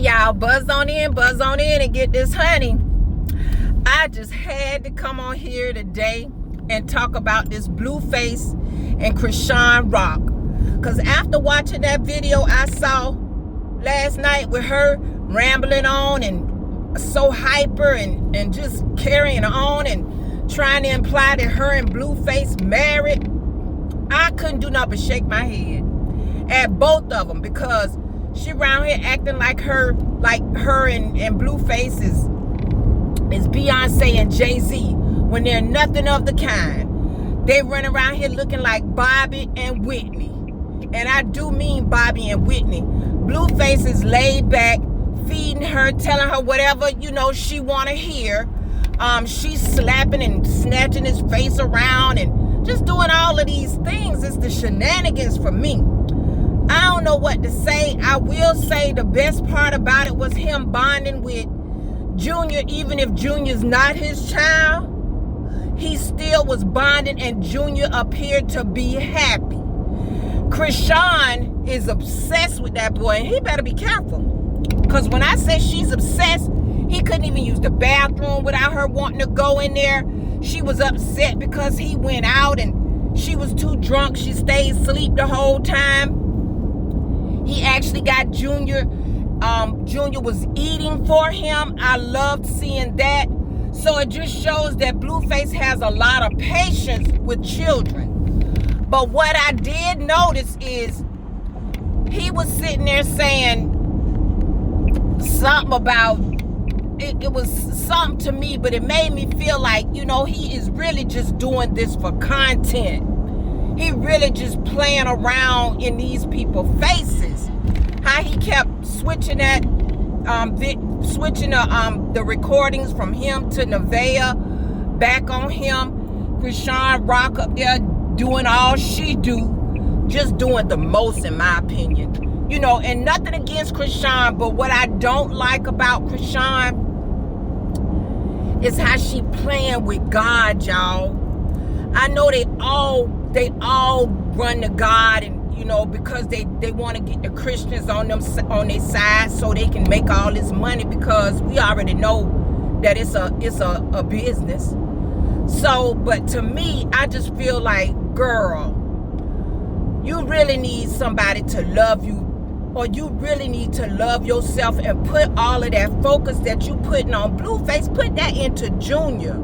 Y'all, buzz on in and get this honey. I just had to come on here today and talk about this Blueface and Chrisean Rock. Because after watching that video I saw last night with her rambling on and so hyper and just carrying on and trying to imply that her and Blueface married, I couldn't do nothing but shake my head at both of them, because she around here acting like her and Blueface is Beyonce and Jay-Z when they're nothing of the kind. They run around here looking like Bobby and Whitney. And I do mean Bobby and Whitney. Blueface is laid back, feeding her, telling her whatever, she want to hear. She's slapping and snatching his face around and just doing all of these things. It's the shenanigans for me. I don't know what to say. I will say the best part about it was him bonding with Junior. Even if Junior's not his child, he still was bonding, and Junior appeared to be happy. Chrisean is obsessed with that boy, and he better be careful. Because when I say she's obsessed, he couldn't even use the bathroom without her wanting to go in there. She was upset because he went out and she was too drunk. She stayed asleep the whole time. He actually got Junior. Junior was eating for him. I loved seeing that. So it just shows that Blueface has a lot of patience with children. But what I did notice is he was sitting there saying something about, it was something to me, but it made me feel like, he is really just doing this for content. He really just playing around in these people's faces. How he kept switching the recordings from him to Nevaeh back on him. Chrisean Rock up there doing all she do, just doing the most in my opinion. And nothing against Chrisean, but what I don't like about Chrisean is how she playing with God, y'all. I know they all run to God, and because they want to get the Christians on their side so they can make all this money, because we already know that it's a business. So, but to me, I just feel like, girl, you really need somebody to love you, or you really need to love yourself and put all of that focus that you putting on Blueface, put that into Junior,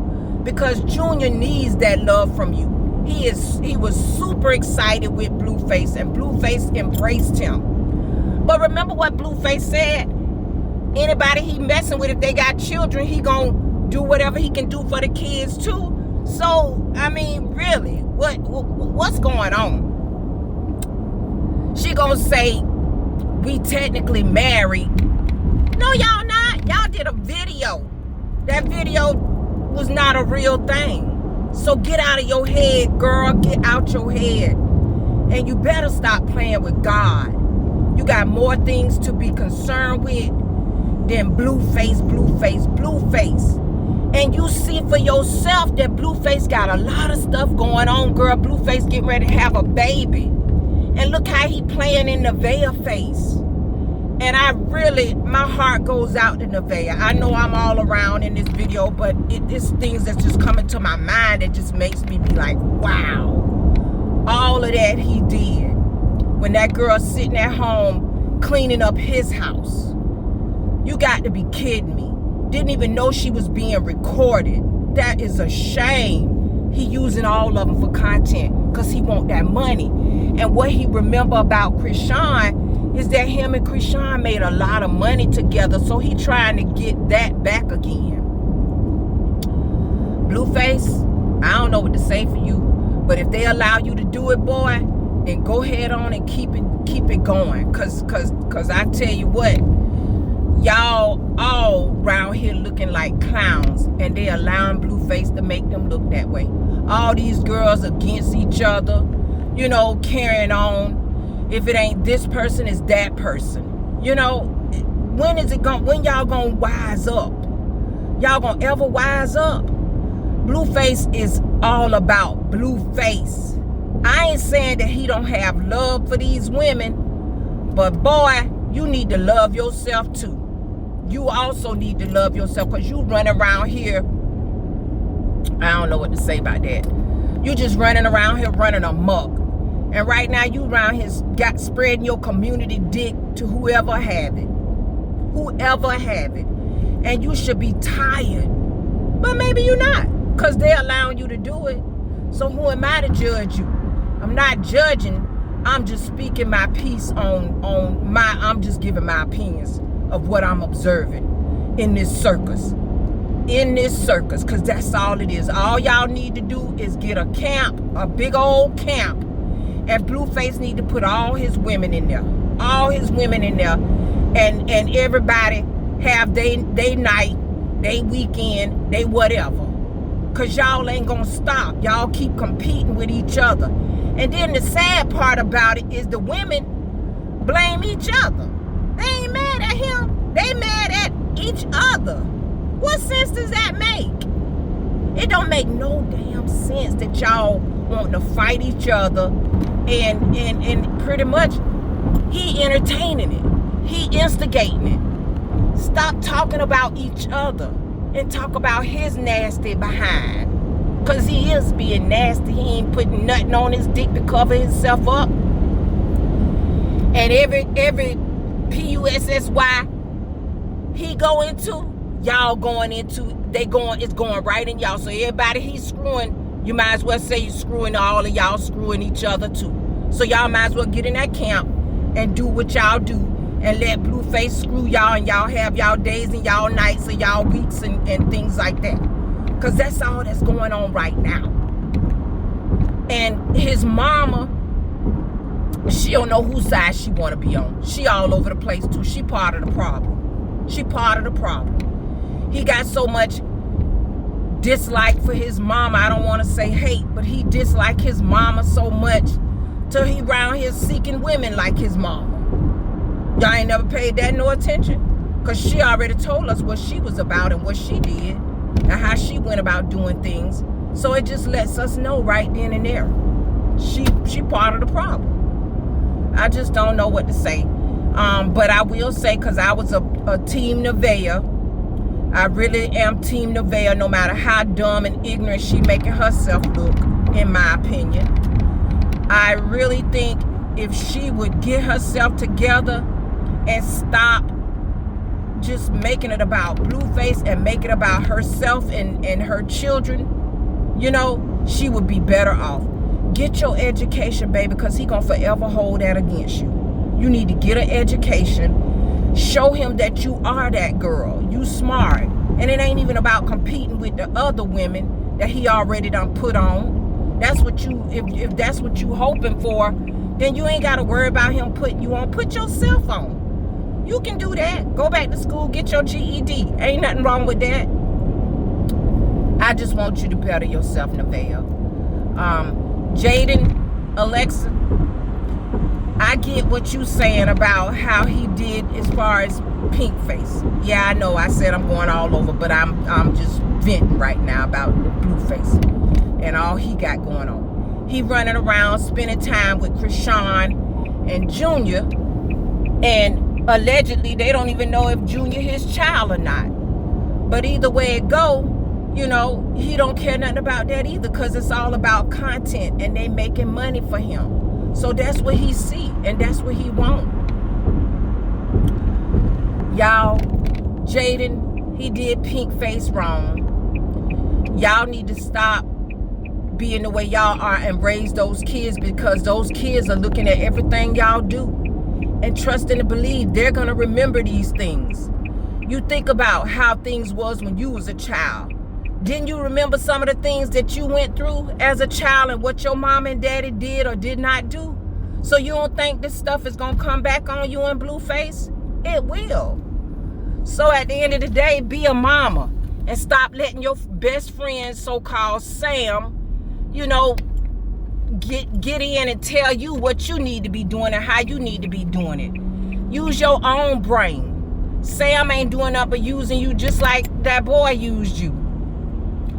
because Junior needs that love from you. He was super excited with Blueface, and Blueface embraced him. But remember what Blueface said? Anybody he messing with, if they got children, he gonna do whatever he can do for the kids too. So, I mean, really, what's going on? She gonna say, we technically married. No, y'all not. Y'all did a video. That video was not a real thing. So get out of your head, girl. Get out your head. And you better stop playing with God. You got more things to be concerned with than Blueface. And you see for yourself that Blueface got a lot of stuff going on, girl. Blueface getting ready to have a baby. And look how he playing in Nevaeh face. And my heart goes out to Nevaeh. I know I'm all around in this video, but it's things that's just coming to my mind that just makes me be like, wow. All of that he did. When that girl sitting at home cleaning up his house. You got to be kidding me. Didn't even know she was being recorded. That is a shame. He using all of them for content because he want that money. And what he remember about Chrisean is that him and Chrisean made a lot of money together, so he trying to get that back again. Blueface, I don't know what to say for you, but if they allow you to do it, boy, then go ahead on and keep it going. Cause I tell you what, y'all all around here looking like clowns, and they allowing Blueface to make them look that way. All these girls against each other, carrying on. If it ain't this person, it's that person. When y'all gonna wise up? Y'all gonna ever wise up? Blueface is all about Blueface. I ain't saying that he don't have love for these women, but boy, you need to love yourself too. you also need to love yourself, because you run around here. I don't know what to say about that. You just running around here running amok. And right now you around here spreading your community dick to whoever have it. Whoever have it. And you should be tired. But maybe you're not, because they're allowing you to do it. So who am I to judge you? I'm not judging. I'm just speaking my piece I'm just giving my opinions of what I'm observing in this circus. Because that's all it is. All y'all need to do is get a camp, a big old camp. And Blueface need to put all his women in there. All his women in there. And everybody have they night, they weekend, they whatever. Because y'all ain't going to stop. Y'all keep competing with each other. And then the sad part about it is the women blame each other. They ain't mad at him. They mad at each other. What sense does that make? It don't make no damn sense that y'all want to fight each other, and pretty much he entertaining it. He instigating it. Stop talking about each other and talk about his nasty behind. Because he is being nasty. He ain't putting nothing on his dick to cover himself up. And every PUSSY he go into, y'all going into, it's going right in y'all. So everybody he's screwing, you might as well say you're screwing all of y'all, screwing each other too. So y'all might as well get in that camp and do what y'all do, and let Blueface screw y'all, and y'all have y'all days and y'all nights and y'all weeks and things like that. Because that's all that's going on right now. And his mama, she don't know whose side she want to be on. She all over the place too. She part of the problem. She part of the problem. He got so much dislike for his mama. I don't want to say hate, but he dislike his mama so much till he around here seeking women like his mama. Y'all ain't never paid that no attention, because she already told us what she was about and what she did and how she went about doing things. So it just lets us know right then and there. She part of the problem. I just don't know what to say. But I will say, because I was a team Nevaeh. I really am team Nevaeh, no matter how dumb and ignorant she making herself look, in my opinion. I really think if she would get herself together and stop just making it about Blueface and make it about herself and her children, you know, she would be better off. Get your education, baby, because he gonna forever hold that against you. You need to get an education. Show him that you are that girl. You smart. And it ain't even about competing with the other women that he already done put on. That's what you, if that's what you hoping for, then you ain't got to worry about him putting you on. Put yourself on. You can do that. Go back to school, get your GED. Ain't nothing wrong with that. I just want you to better yourself, Nevaeh. Jaden, Alexa, I get what you saying about how he did as far as Pink Face. Yeah, I know I said I'm going all over, but I'm just venting right now about Blueface and all he got going on. He running around spending time with Chrisean and Junior, and allegedly they don't even know if Junior his child or not. But either way it go, you know, he don't care nothing about that either, because it's all about content and they making money for him. So that's what he see, and that's what he want. Y'all, Jaden, he did Pink Face wrong. Y'all need to stop being the way y'all are and raise those kids, because those kids are looking at everything y'all do and trusting to believe they're going to remember these things. You think about how things was when you was a child. Didn't you remember some of the things that you went through as a child and what your mom and daddy did or did not do? So you don't think this stuff is going to come back on you and Blueface? It will. So at the end of the day, be a mama and stop letting your best friend, so-called Sam, you know, get in and tell you what you need to be doing and how you need to be doing it. Use your own brain. Sam ain't doing nothing but using you just like that boy used you.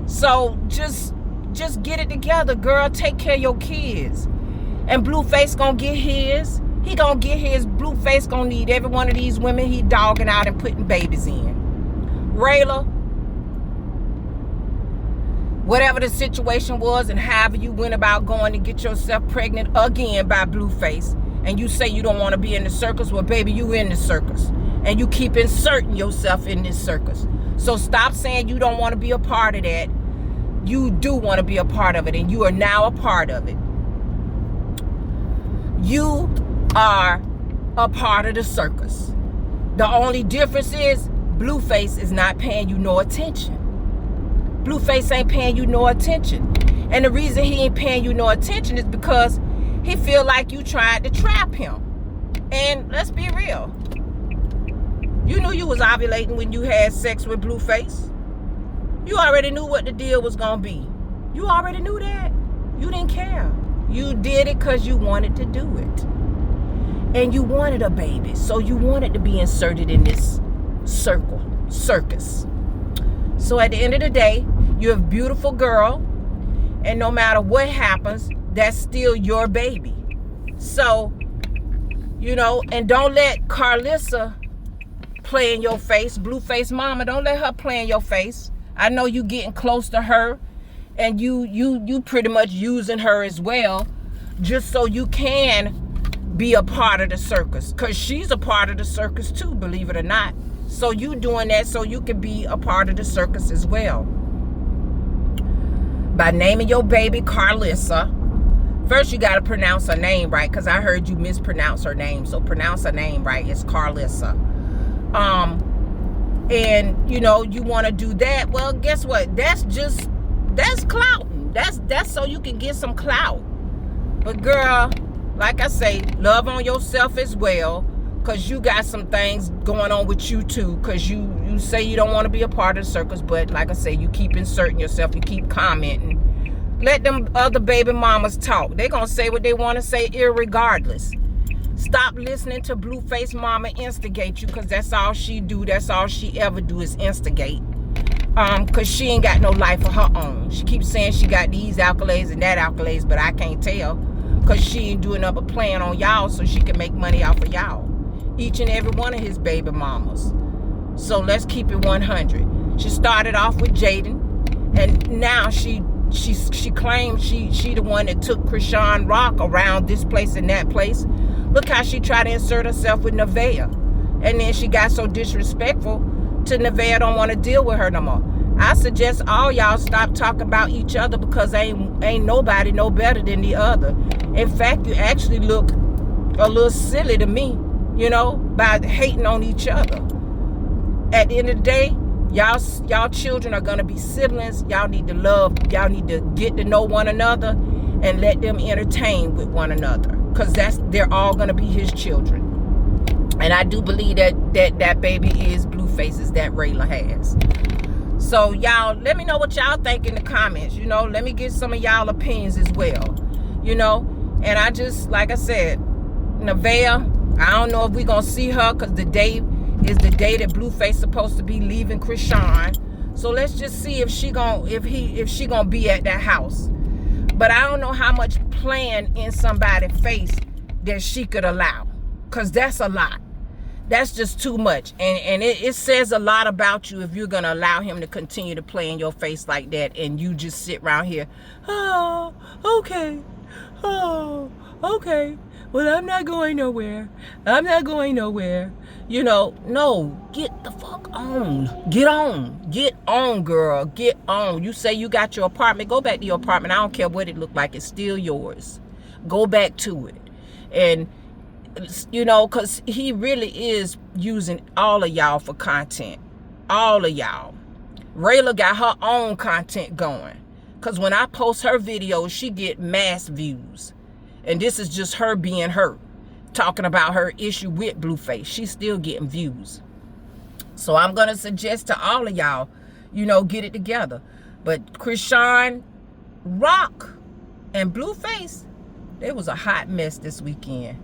So just get it together, girl. Take care of your kids. And Blueface gonna get his. He gonna get his Blueface gonna need every one of these women he dogging out and putting babies in. Rayla, whatever the situation was and however you went about going to get yourself pregnant again by Blueface, and you say you don't want to be in the circus, well, baby, you in the circus. And you keep inserting yourself in this circus. So stop saying you don't want to be a part of that. You do want to be a part of it, and you are now a part of it. You are a part of the circus. The only difference is Blueface is not paying you no attention. Blueface ain't paying you no attention. And the reason he ain't paying you no attention is because he feel like you tried to trap him. And let's be real. You knew you was ovulating when you had sex with Blueface. You already knew what the deal was going to be. You already knew that. You didn't care. You did it because you wanted to do it. And you wanted a baby. So you wanted to be inserted in this circus. So at the end of the day, you're a beautiful girl. And no matter what happens, that's still your baby. So, and don't let Carlissa play in your face. Blueface mama, don't let her play in your face. I know you getting close to her, and you pretty much using her as well, just so you can be a part of the circus, because she's a part of the circus too, believe it or not. So you doing that so you can be a part of the circus as well. By naming your baby Carlissa, first you got to pronounce her name right, because I heard you mispronounce her name. So pronounce her name right. It's Carlissa. And you want to do that. Well, guess what? That's clouting. That's so you can get some clout. But girl, like I say, love on yourself as well, because you got some things going on with you too, because you say you don't want to be a part of the circus, but like I say, you keep inserting yourself, you keep commenting. Let them other baby mamas talk. They're going to say what they want to say irregardless. Stop listening to Blueface mama instigate you, because that's all she do. That's all she ever do is instigate. Because she ain't got no life of her own. She keeps saying she got these accolades and that accolades, but I can't tell, because she ain't doing nothing but playing on y'all so she can make money off of y'all. Each and every one of his baby mamas. So let's keep it 100. She started off with Jaden, and now she claims she the one that took Chrisean Rock around this place and that place. Look how she tried to insert herself with Nevaeh. And then she got so disrespectful to Nevaeh don't want to deal with her no more. I suggest all y'all stop talking about each other, because ain't nobody no better than the other. In fact, you actually look a little silly to me, by hating on each other. At the end of the day, y'all children are going to be siblings. Y'all need to love. Y'all need to get to know one another and let them entertain with one another, because they're all going to be his children. And I do believe that baby is Blueface's that Rayla has. So y'all, let me know what y'all think in the comments. Let me get some of y'all opinions as well. And I just, like I said, Nevaeh, I don't know if we're going to see her, because the day is the day that Blueface supposed to be leaving Chrisean. So let's just see if she gonna be at that house. But I don't know how much playing in somebody's face that she could allow, because that's a lot. That's just too much. And it says a lot about you if you're going to allow him to continue to play in your face like that, and you just sit around here, oh, okay, well, I'm not going nowhere. No, get the fuck on. Get on, girl. Get on. You say you got your apartment, go back to your apartment. I don't care what it looked like. It's still yours. Go back to it. And because he really is using all of y'all for content. All of y'all. Rayla got her own content going, because when I post her videos, she get mass views. And this is just her being her, talking about her issue with Blueface. She's still getting views. So I'm going to suggest to all of y'all, get it together. But Chrisean Rock and Blueface, they was a hot mess this weekend.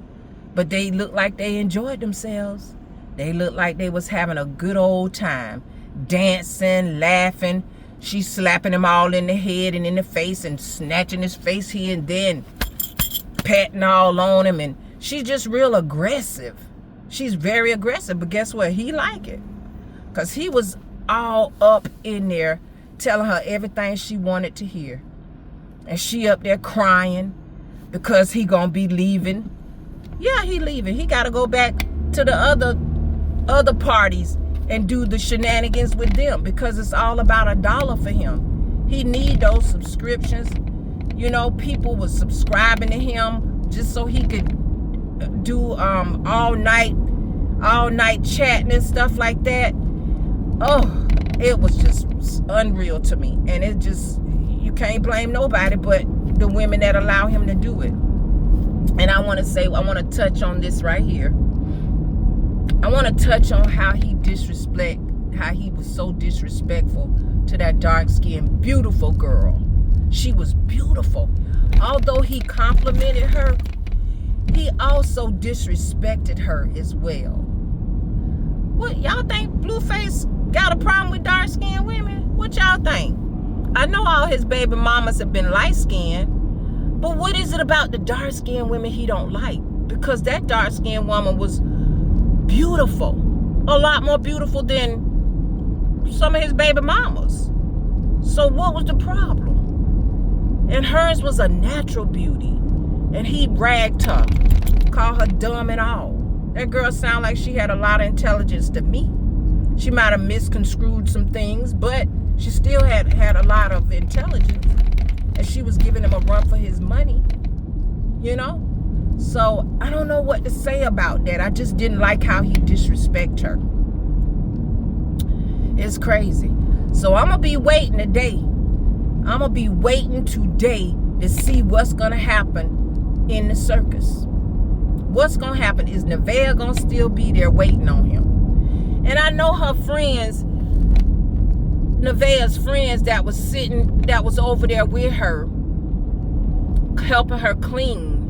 But they looked like they enjoyed themselves. They looked like they was having a good old time. Dancing, laughing. She slapping him all in the head and in the face and snatching his face here and then patting all on him and She's just real aggressive. She's very aggressive. But guess what? He like it. Because he was all up in there telling her everything she wanted to hear. And she up there crying because he gonna be leaving. Yeah, he leaving. He gotta go back to the other parties and do the shenanigans with them because it's all about $1 for him. He need those subscriptions. You know, people was subscribing to him just so he could do all night chatting and stuff like that. Oh, it was just unreal to me. And it just, you can't blame nobody but the women that allow him to do it. And I want to touch on this right here. I want to touch on how he was so disrespectful to that dark-skinned, beautiful girl. She was beautiful. Although he complimented her, he also disrespected her as well. What, y'all think Blueface got a problem with dark-skinned women? What y'all think? I know all his baby mamas have been light-skinned, but what is it about the dark-skinned women he don't like? Because that dark-skinned woman was beautiful. A lot more beautiful than some of his baby mamas. So what was the problem? And hers was a natural beauty. And he bragged her, called her dumb and all. That girl sounded like she had a lot of intelligence to me. She might have misconstrued some things, but she still had a lot of intelligence. And she was giving him a run for his money, you know? So I don't know what to say about that. I just didn't like how he disrespected her. It's crazy. So I'm going to be waiting today. I'm going to be waiting today to see what's going to happen in the circus. What's going to happen? Is Nevaeh going to still be there waiting on him? And I know her friends, Nevaeh's friends that was over there with her, helping her clean